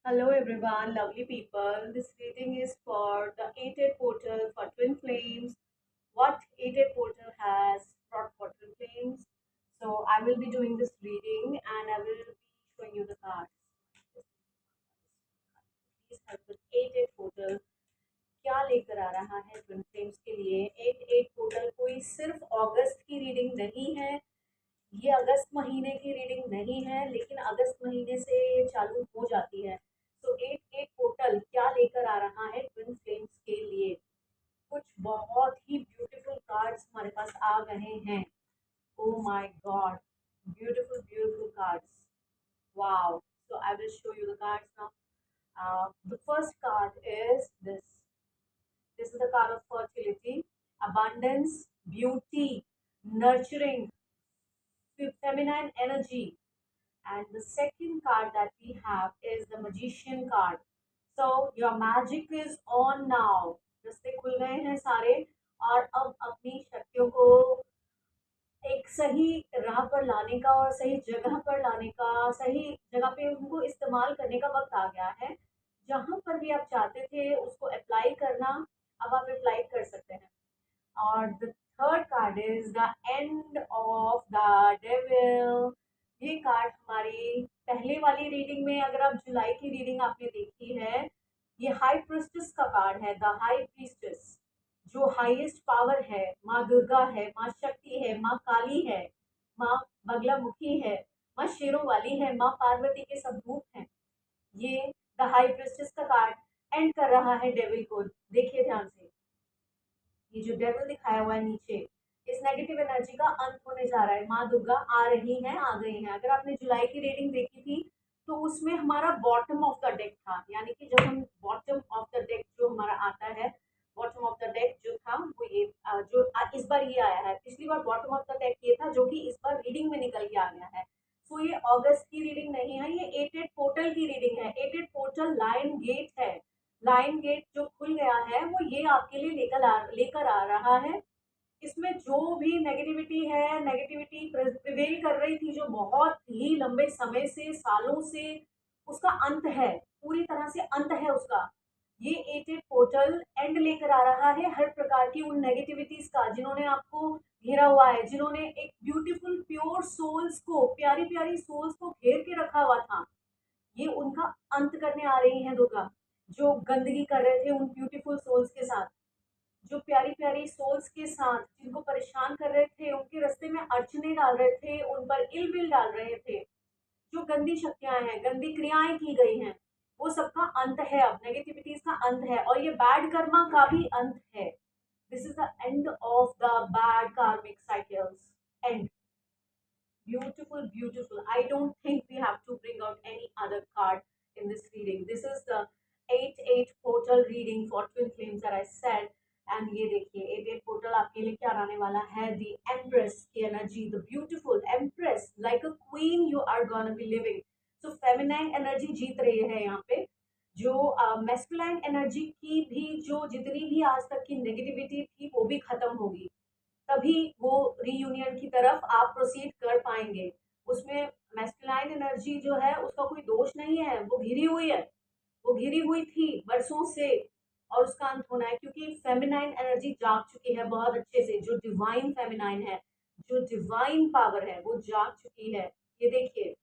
Hello everyone, lovely people. This reading is for the 8-8 portal for twin flames. What 8-8 portal has brought for twin flames? So I will be doing this reading and I will be showing you the cards. Please help with 8-8 portal क्या लेकर आ रहा है twin flames के लिए। 8-8 portal कोई सिर्फ अगस्त की reading नहीं है, ये अगस्त महीने की रीडिंग नहीं है, लेकिन अगस्त महीने से ये चालू हो जाती है। तो 8-8 पोर्टल क्या लेकर आ रहा है ट्विन फ्लेम्स के लिए। कुछ बहुत ही ब्यूटीफुल कार्ड्स हमारे पास आ गए हैं। Oh my God, beautiful beautiful cards, wow. So I will show you the cards now. The first card is this. This is the card of fertility, abundance, beauty, nurturing, feminine energy. And the second card that we have is the magician card. So your magic is on now. रास्ते खुल गए हैं सारे, और अब अपनी शक्तियों को एक सही राह पर लाने का और सही जगह पर लाने का, सही जगह पे उनको इस्तेमाल करने का वक्त आ गया है। जहाँ पर भी आप चाहते थे उसको अप्लाई करना, अब आप अप्लाई कर सकते हैं। और the third card is the end of the devil. ये कार्ड हमारी पहले वाली रीडिंग में, अगर आप जुलाई की रीडिंग आपने देखी है, ये हाई प्रिस्टेस का कार्ड है। द हाई प्रीस्टेस जो हाईएस्ट पावर है, माँ दुर्गा है, माँ शक्ति है, माँ काली है, माँ बगलामुखी है, माँ शेरों वाली है, माँ पार्वती के सब रूप हैं। ये द हाई प्रिस्टेस का कार्ड एंड कर रहा है डेविल को। देखिए ध्यान से, ये जो डेविल दिखाया हुआ है नीचे, इस नेगेटिव एनर्जी का अंत होने जा रहा है। माँ दुर्गा आ रही हैं, आ गई हैं। अगर आपने जुलाई की रीडिंग देखी थी तो उसमें हमारा बॉटम ऑफ द डेक था, यानी कि जब हम बॉटम ऑफ द डेक जो हमारा आता है, बॉटम ऑफ द डेक जो था वो ये इस बार ये आया है। पिछली बार बॉटम ऑफ द डेक ये था, जो कि इस बार रीडिंग में निकल के आ गया है। तो ये अगस्त की रीडिंग नहीं है, ये 8-8 पोर्टल की रीडिंग है। 8-8 पोर्टल लाइन गेट है। लाइन गेट जो खुल गया है वो ये आपके लिए लेकर आ रहा है। इसमें जो भी नेगेटिविटी है, नेगेटिविटी प्रिवेल कर रही थी जो बहुत ही लंबे समय से, सालों से, उसका अंत है, पूरी तरह से अंत है उसका। ये 8-8 पोर्टल एंड लेकर आ रहा है हर प्रकार की उन नेगेटिविटीज का जिन्होंने आपको घेरा हुआ है, जिन्होंने एक ब्यूटीफुल प्योर सोल्स को, प्यारी प्यारी सोल्स को घेर के रखा हुआ था। ये उनका अंत करने आ रही हैं दुर्गा। जो गंदगी कर रहे थे उन ब्यूटीफुल सोल्स के साथ, जो प्यारी प्यारी सोल्स के साथ, जिनको परेशान कर रहे थे, उनके रास्ते में अड़चने डाल रहे थे, उन पर इल विल डाल रहे थे, जो गंदी शक्तियां हैं, गंदी क्रियाएं की गई हैं, वो सबका अंत है। अब नेगेटिविटीज का अंत है और ये बैड कर्मा का भी अंत है। This is the end of the bad karmic cycles. And beautiful, beautiful. I don't think we have to bring out any other card in this reading. This is the 8-8 portal reading for twin flames that I said. And ये देखिए 8-8 portal आपके लिए क्या आने वाला है। The Empress की energy, the beautiful Empress, like a queen you are gonna be living. So feminine energy जीत रही है यहाँ पे। जो मैस्कुलाइन एनर्जी की भी, जो जितनी भी आज तक की नेगेटिविटी थी वो भी खत्म होगी। तभी वो रीयूनियन की तरफ आप प्रोसीड कर पाएंगे। उसमें मैस्कुलाइन एनर्जी जो है उसका कोई दोष नहीं है, वो घिरी हुई है, वो घिरी हुई थी बरसों से, और उसका अंत होना है क्योंकि फेमिनाइन एनर्जी जाग चुकी है बहुत अच्छे से। जो डिवाइन फेमिनाइन है, जो डिवाइन पावर है, वो जाग चुकी है। ये देखिए।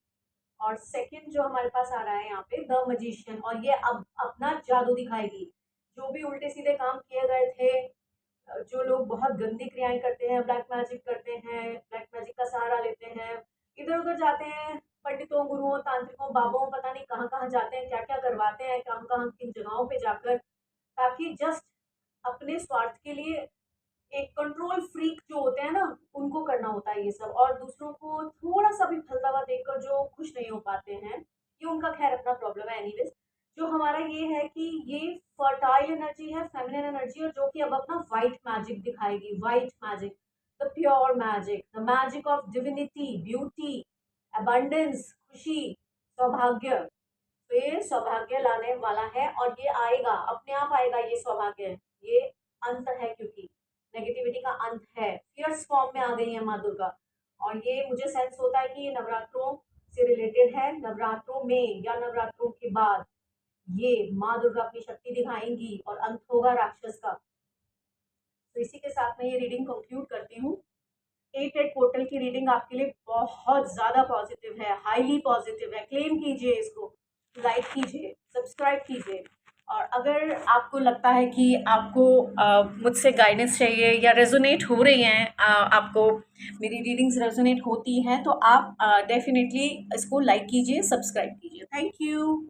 और सेकंड जो हमारे पास आ रहा है यहाँ पे, द मजिशियन, और ये अब अपना जादू दिखाएगी। जो भी उल्टे सीधे काम किए गए थे, जो लोग बहुत गंदी क्रियाएं करते हैं, ब्लैक मैजिक करते हैं, ब्लैक मैजिक का सहारा लेते हैं, इधर उधर जाते हैं, पंडितों, गुरुओं, तांत्रिकों, बाबाओं, पता नहीं कहाँ कहाँ जाते हैं, क्या क्या करवाते हैं, कहाँ कहाँ किन जगहों पे जाकर, ताकि जस्ट अपने स्वार्थ के लिए, एक कंट्रोल फ्रीक जो होते हैं ना, उनको करना होता है ये सब, और दूसरों को थोड़ा सा भी फलता हुआ देखकर जो खुश नहीं हो पाते हैं, ये उनका खैर अपना प्रॉब्लम है। एनीवेज, जो हमारा ये है कि ये फर्टाइल एनर्जी है, फेमिनिन एनर्जी, और जो कि अब अपना वाइट मैजिक दिखाएगी। White magic, the pure magic, the magic of divinity, beauty, abundance, खुशी, सौभाग्य। तो ये सौभाग्य लाने वाला है और ये आएगा, अपने आप आएगा ये सौभाग्य। ये अंत है, क्योंकि नेगेटिविटी का अंत है। फियर्स फॉर्म में आ गई है माँ दुर्गा, और ये मुझे सेंस होता है कि ये नवरात्रों से रिलेटेड है। नवरात्रों में या नवरात्रों के बाद ये माँ दुर्गा अपनी शक्ति दिखाएंगी और अंत होगा राक्षस का। तो इसी के साथ मैं ये रीडिंग कंक्लूड करती हूँ। 8 पोर्टल की रीडिंग आपके लिए बहुत ज़्यादा पॉजिटिव है, हाईली पॉजिटिव है। क्लेम कीजिए इसको, लाइक कीजिए, सब्सक्राइब कीजिए। और अगर आपको लगता है कि आपको मुझसे गाइडेंस चाहिए या रेजोनेट हो रही हैं, आपको मेरी रीडिंग्स रेजोनेट होती हैं, तो आप डेफिनेटली इसको लाइक कीजिए, सब्सक्राइब कीजिए। Thank you.